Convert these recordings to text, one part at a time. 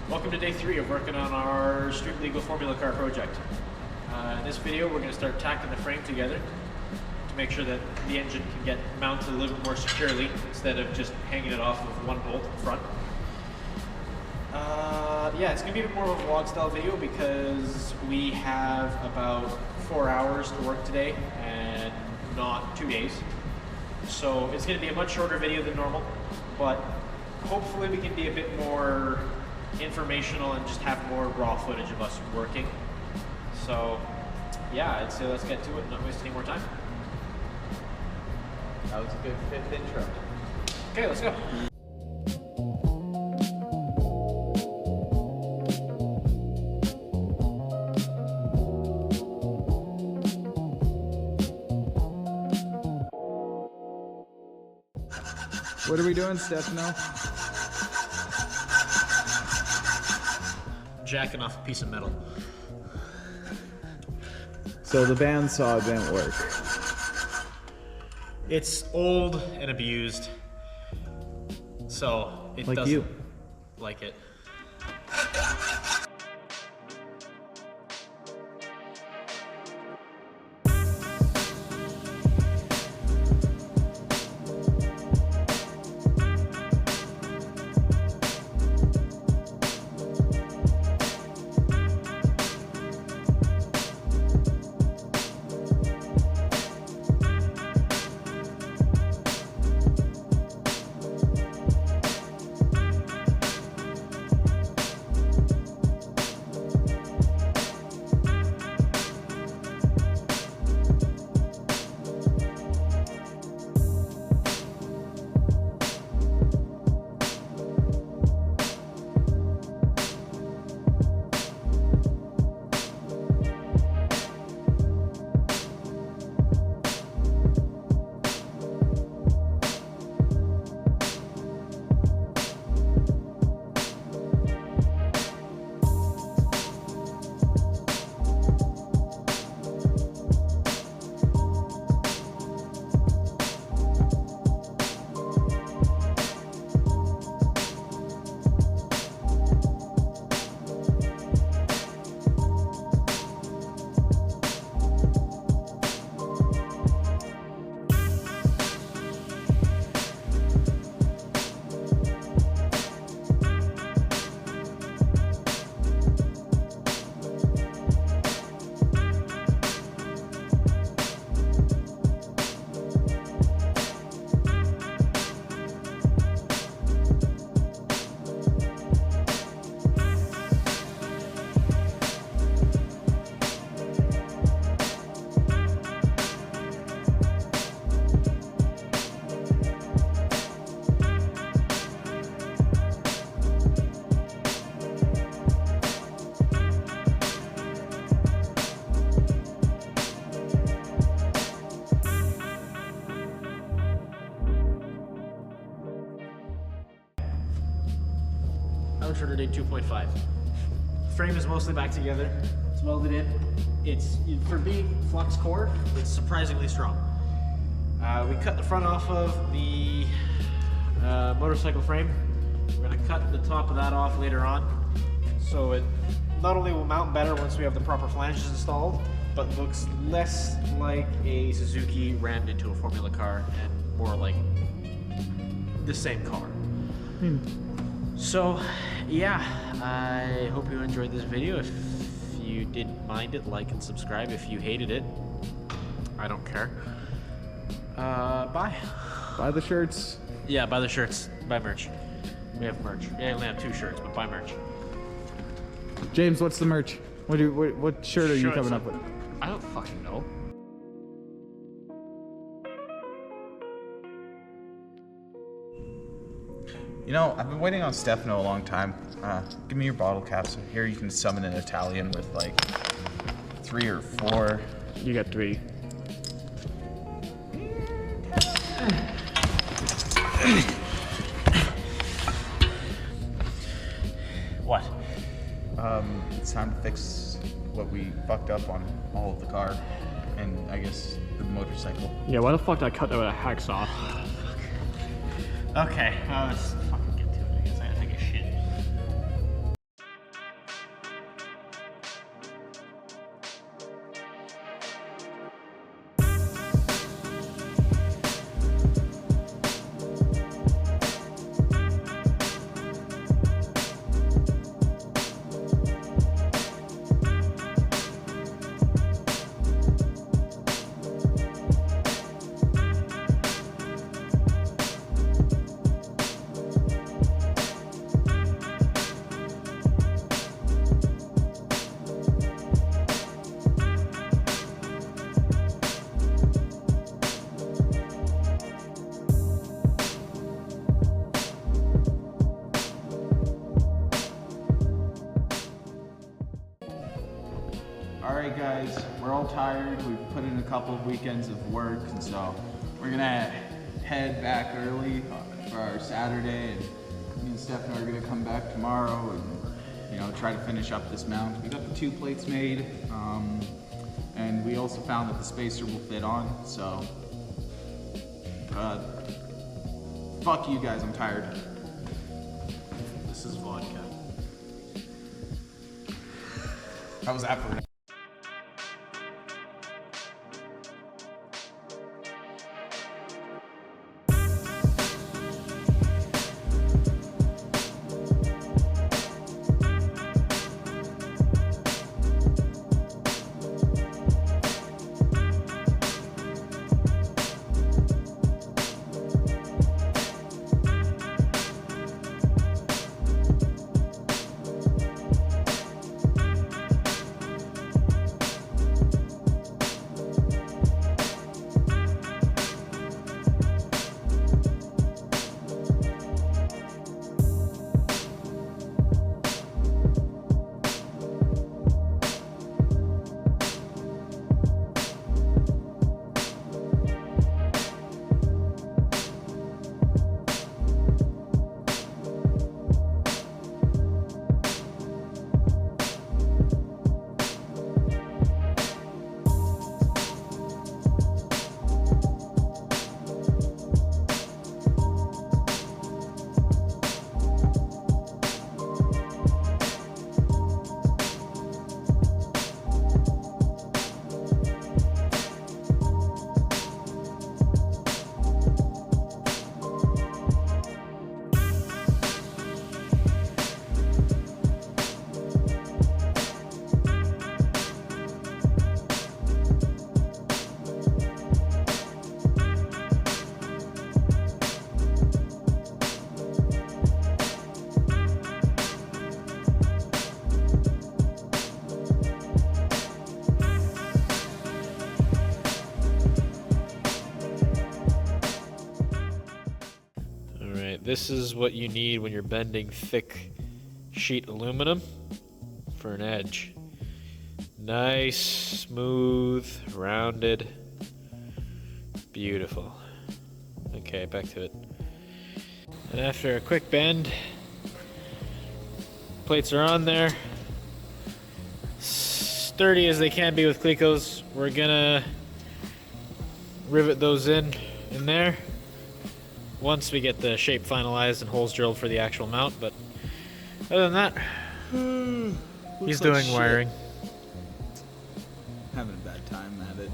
Welcome to day 3 of working on our street legal formula car project. In this video we're going to start tacking the frame together to make sure that the engine can get mounted a little bit more securely instead of just hanging it off with one bolt in front. Yeah, it's going to be a bit more of a vlog style video because we have about 4 hours to work today and not 2 days. So it's going to be a much shorter video than normal, but hopefully we can be a bit more informational and just have more raw footage of us working. So yeah, I'd say let's get to it and not waste any more time. That was a good 5th intro. Okay, let's go. What are we doing, Stefano? Jacking off a piece of metal. So the bandsaw didn't work. It's old and abused, so it Like doesn't you. like it. Shorter day 2.5. Frame is mostly back together. It's welded in. It's, for being flux core, it's surprisingly strong. We cut the front off of the motorcycle frame. We're going to cut the top of that off later on. So it not only will mount better once we have the proper flanges installed, but looks less like a Suzuki rammed into a formula car and more like the same car. So yeah, I hope you enjoyed this video. If you didn't mind it, like and subscribe. If you hated it, I don't care. Bye. Buy the shirts. Yeah, buy the shirts. Buy merch. We have merch. We only have 2 shirts, but buy merch. James, what's the merch? What shirt are you coming up with? I don't fucking know. You know, I've been waiting on Stefano a long time. Give me your bottle caps. Here you can summon an Italian with like 3 or 4. You got 3. What? It's time to fix what we fucked up on all of the car and I guess the motorcycle. Yeah, why the fuck did I cut that with a hacksaw? Okay, let's fucking get to it. I guess I gotta take a shit. All right, guys, we're all tired. We've put in a couple of weekends of work, and so we're gonna head back early for our Saturday, and me and Stephanie are gonna come back tomorrow and try to finish up this mount. We got the 2 plates made, and we also found that the spacer will fit on. So, fuck you guys, I'm tired. This is vodka. How was that for? This is what you need when you're bending thick sheet aluminum for an edge. Nice, smooth, rounded, beautiful. Okay, back to it. And after a quick bend, plates are on there. Sturdy as they can be with Clecos, we're gonna rivet those in there once we get the shape finalized and holes drilled for the actual mount. But other than that, he's doing wiring. Having a bad time at it.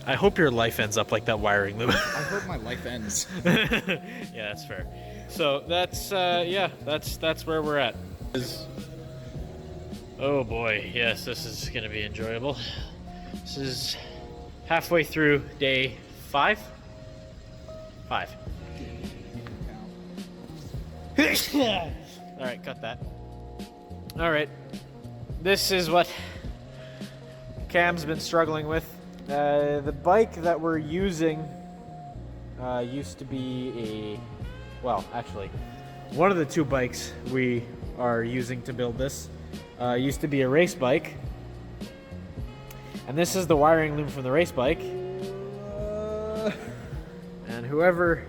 I hope your life ends up like that wiring loop. I hope my life ends. Yeah, that's fair. So that's yeah, that's where we're at. Oh boy, yes, this is gonna be enjoyable. This is halfway through day 5. 5. All right, cut that. All right, this is what Cam's been struggling with. The bike that we're using used to be well, actually, one of the 2 bikes we are using to build this used to be a race bike. And this is the wiring loom from the race bike. And whoever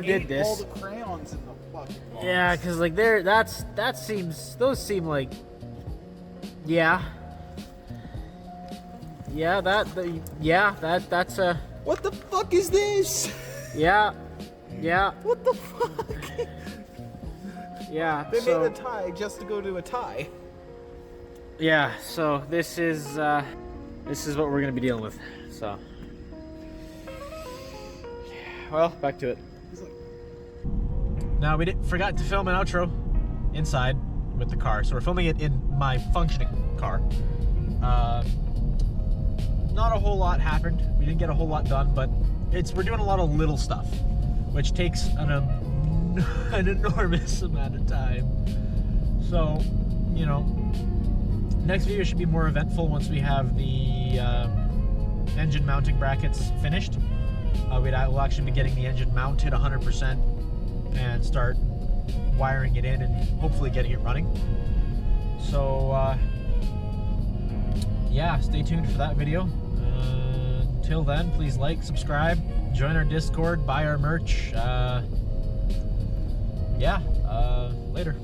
did this, all the crayons in the fucking box. yeah, because like those seem like, yeah, that's a, What the fuck is this? yeah. What the fuck? Yeah, They so, made a tie just to go to a tie. yeah, so this is what we're gonna be dealing with. So, well, back to it. Now we forgot to film an outro inside with the car, so we're filming it in my functioning car. Not a whole lot happened. We didn't get a whole lot done, but we're doing a lot of little stuff, which takes an enormous amount of time. So, next video should be more eventful once we have the engine mounting brackets finished. We'll actually be getting the engine mounted 100% and start wiring it in and hopefully getting it running. So yeah, stay tuned for that video. Until then, please like, subscribe, join our Discord, buy our merch. Yeah, later.